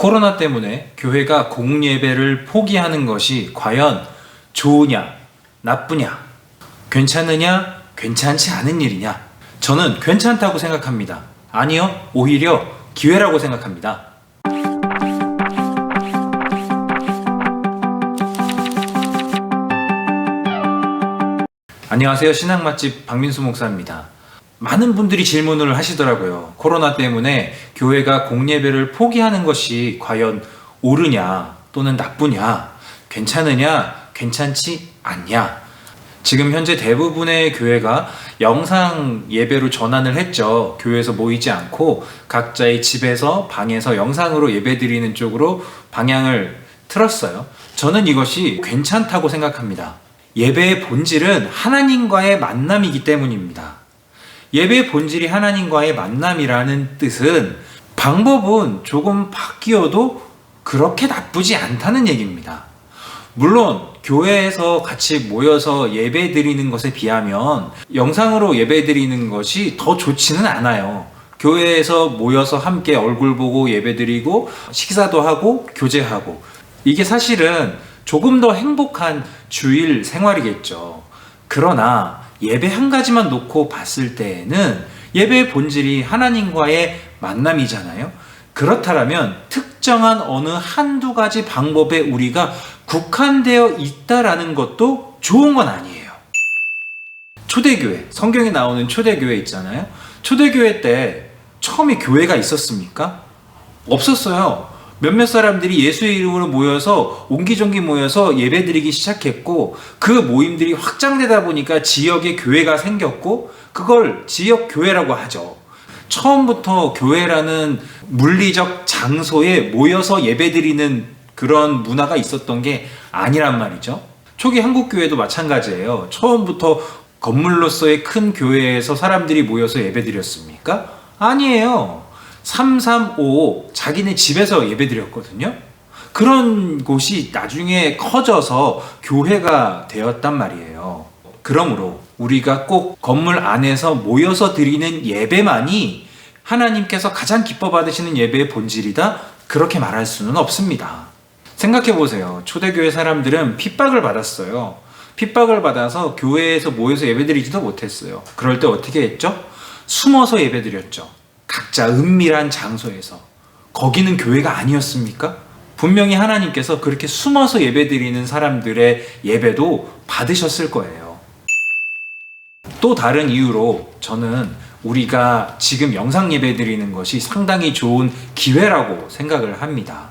코로나 때문에 교회가 공예배를 포기하는 것이 과연 좋으냐, 나쁘냐, 괜찮으냐, 괜찮지 않은 일이냐? 저는 괜찮다고 생각합니다. 아니요, 오히려 기회라고 생각합니다. 안녕하세요. 신앙맛집 박민수 목사입니다. 많은 분들이 질문을 하시더라고요. 코로나 때문에 교회가 공예배를 포기하는 것이 과연 옳으냐 또는 나쁘냐, 괜찮으냐, 괜찮지 않냐. 지금 현재 대부분의 교회가 영상 예배로 전환을 했죠. 교회에서 모이지 않고 각자의 집에서 방에서 영상으로 예배드리는 쪽으로 방향을 틀었어요. 저는 이것이 괜찮다고 생각합니다. 예배의 본질은 하나님과의 만남이기 때문입니다. 예배의 본질이 하나님과의 만남이라는 뜻은 방법은 조금 바뀌어도 그렇게 나쁘지 않다는 얘기입니다. 물론 교회에서 같이 모여서 예배 드리는 것에 비하면 영상으로 예배 드리는 것이 더 좋지는 않아요. 교회에서 모여서 함께 얼굴 보고 예배 드리고 식사도 하고 교제하고, 이게 사실은 조금 더 행복한 주일 생활이겠죠. 그러나 예배 한 가지만 놓고 봤을 때에는 예배의 본질이 하나님과의 만남이잖아요. 그렇다면 특정한 어느 한두 가지 방법에 우리가 국한되어 있다라는 것도 좋은 건 아니에요. 초대교회, 성경에 나오는 초대교회 있잖아요. 초대교회 때 처음에 교회가 있었습니까? 없었어요. 몇몇 사람들이 예수의 이름으로 모여서 옹기종기 모여서 예배드리기 시작했고, 그 모임들이 확장되다 보니까 지역에 교회가 생겼고, 그걸 지역교회라고 하죠. 처음부터 교회라는 물리적 장소에 모여서 예배드리는 그런 문화가 있었던 게 아니란 말이죠. 초기 한국교회도 마찬가지예요. 처음부터 건물로서의 큰 교회에서 사람들이 모여서 예배드렸습니까? 아니에요. 335 자기네 집에서 예배드렸거든요. 그런 곳이 나중에 커져서 교회가 되었단 말이에요. 그러므로 우리가 꼭 건물 안에서 모여서 드리는 예배만이 하나님께서 가장 기뻐 받으시는 예배의 본질이다, 그렇게 말할 수는 없습니다. 생각해 보세요. 초대교회 사람들은 핍박을 받았어요. 핍박을 받아서 교회에서 모여서 예배드리지도 못했어요. 그럴 때 어떻게 했죠? 숨어서 예배드렸죠. 각자 은밀한 장소에서. 거기는 교회가 아니었습니까? 분명히 하나님께서 그렇게 숨어서 예배드리는 사람들의 예배도 받으셨을 거예요. 또 다른 이유로 저는 우리가 지금 영상 예배드리는 것이 상당히 좋은 기회라고 생각을 합니다.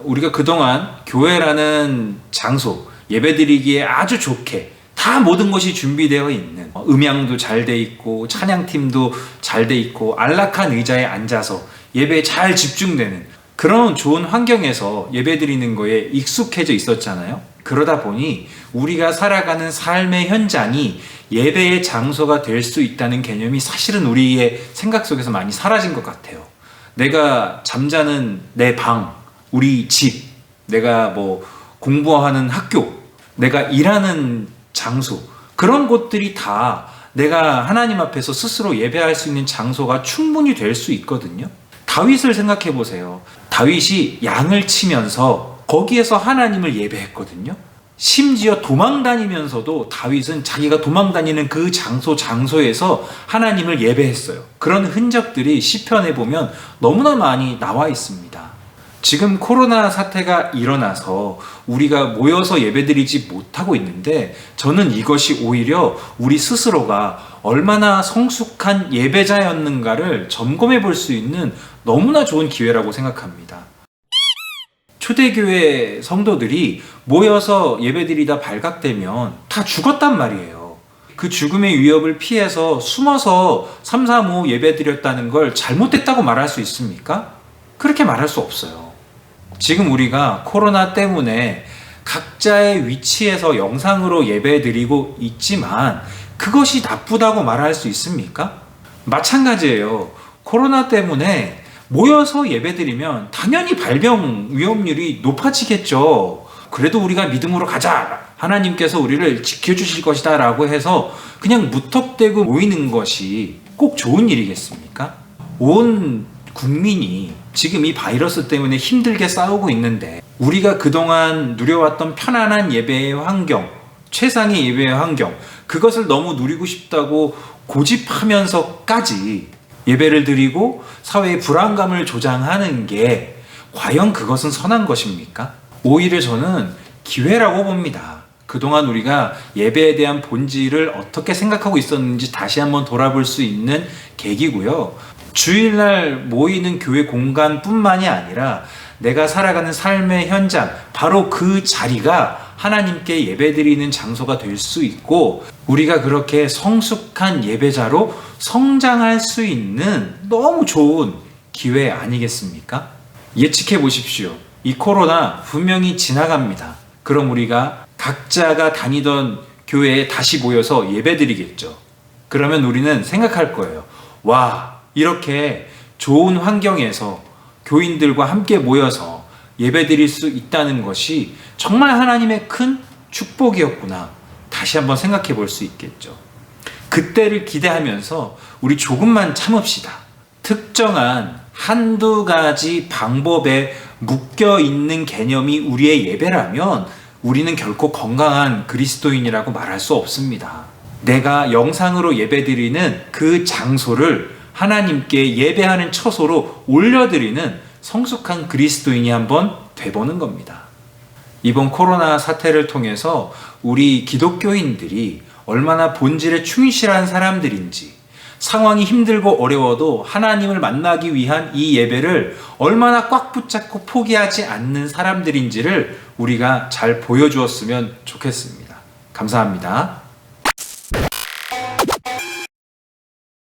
우리가 그동안 교회라는 장소, 예배드리기에 아주 좋게 다 모든 것이 준비되어 있는, 음향도 잘 돼 있고 찬양팀도 잘 돼 있고 안락한 의자에 앉아서 예배에 잘 집중되는 그런 좋은 환경에서 예배드리는 거에 익숙해져 있었잖아요. 그러다 보니 우리가 살아가는 삶의 현장이 예배의 장소가 될 수 있다는 개념이 사실은 우리의 생각 속에서 많이 사라진 것 같아요. 내가 잠자는 내 방, 우리 집, 내가 뭐 공부하는 학교, 내가 일하는 장소, 그런 곳들이 다 내가 하나님 앞에서 스스로 예배할 수 있는 장소가 충분히 될 수 있거든요. 다윗을 생각해 보세요. 다윗이 양을 치면서 거기에서 하나님을 예배했거든요. 심지어 도망다니면서도 다윗은 자기가 도망다니는 그 장소에서 하나님을 예배했어요. 그런 흔적들이 시편에 보면 너무나 많이 나와 있습니다. 지금 코로나 사태가 일어나서 우리가 모여서 예배드리지 못하고 있는데, 저는 이것이 오히려 우리 스스로가 얼마나 성숙한 예배자였는가를 점검해 볼 수 있는 너무나 좋은 기회라고 생각합니다. 초대교회 성도들이 모여서 예배드리다 발각되면 다 죽었단 말이에요. 그 죽음의 위협을 피해서 숨어서 335 예배드렸다는 걸 잘못됐다고 말할 수 있습니까? 그렇게 말할 수 없어요. 지금 우리가 코로나 때문에 각자의 위치에서 영상으로 예배드리고 있지만 그것이 나쁘다고 말할 수 있습니까? 마찬가지예요. 코로나 때문에 모여서 예배드리면 당연히 발병 위험률이 높아지겠죠. 그래도 우리가 믿음으로 가자, 하나님께서 우리를 지켜주실 것이다 라고 해서 그냥 무턱대고 모이는 것이 꼭 좋은 일이겠습니까? 온 국민이 지금 이 바이러스 때문에 힘들게 싸우고 있는데 우리가 그동안 누려왔던 편안한 예배의 환경, 최상의 예배의 환경, 그것을 너무 누리고 싶다고 고집하면서까지 예배를 드리고 사회의 불안감을 조장하는 게 과연 그것은 선한 것입니까? 오히려 저는 기회라고 봅니다. 그동안 우리가 예배에 대한 본질을 어떻게 생각하고 있었는지 다시 한번 돌아볼 수 있는 계기고요. 주일날 모이는 교회 공간뿐만이 아니라 내가 살아가는 삶의 현장, 바로 그 자리가 하나님께 예배드리는 장소가 될 수 있고 우리가 그렇게 성숙한 예배자로 성장할 수 있는 너무 좋은 기회 아니겠습니까? 예측해 보십시오. 이 코로나 분명히 지나갑니다. 그럼 우리가 각자가 다니던 교회에 다시 모여서 예배드리겠죠. 그러면 우리는 생각할 거예요. 와, 이렇게 좋은 환경에서 교인들과 함께 모여서 예배드릴 수 있다는 것이 정말 하나님의 큰 축복이었구나. 다시 한번 생각해 볼 수 있겠죠. 그때를 기대하면서 우리 조금만 참읍시다. 특정한 한두 가지 방법에 묶여 있는 개념이 우리의 예배라면 우리는 결코 건강한 그리스도인이라고 말할 수 없습니다. 내가 영상으로 예배드리는 그 장소를 하나님께 예배하는 처소로 올려드리는 성숙한 그리스도인이 한번 돼보는 겁니다. 이번 코로나 사태를 통해서 우리 기독교인들이 얼마나 본질에 충실한 사람들인지, 상황이 힘들고 어려워도 하나님을 만나기 위한 이 예배를 얼마나 꽉 붙잡고 포기하지 않는 사람들인지를 우리가 잘 보여주었으면 좋겠습니다. 감사합니다.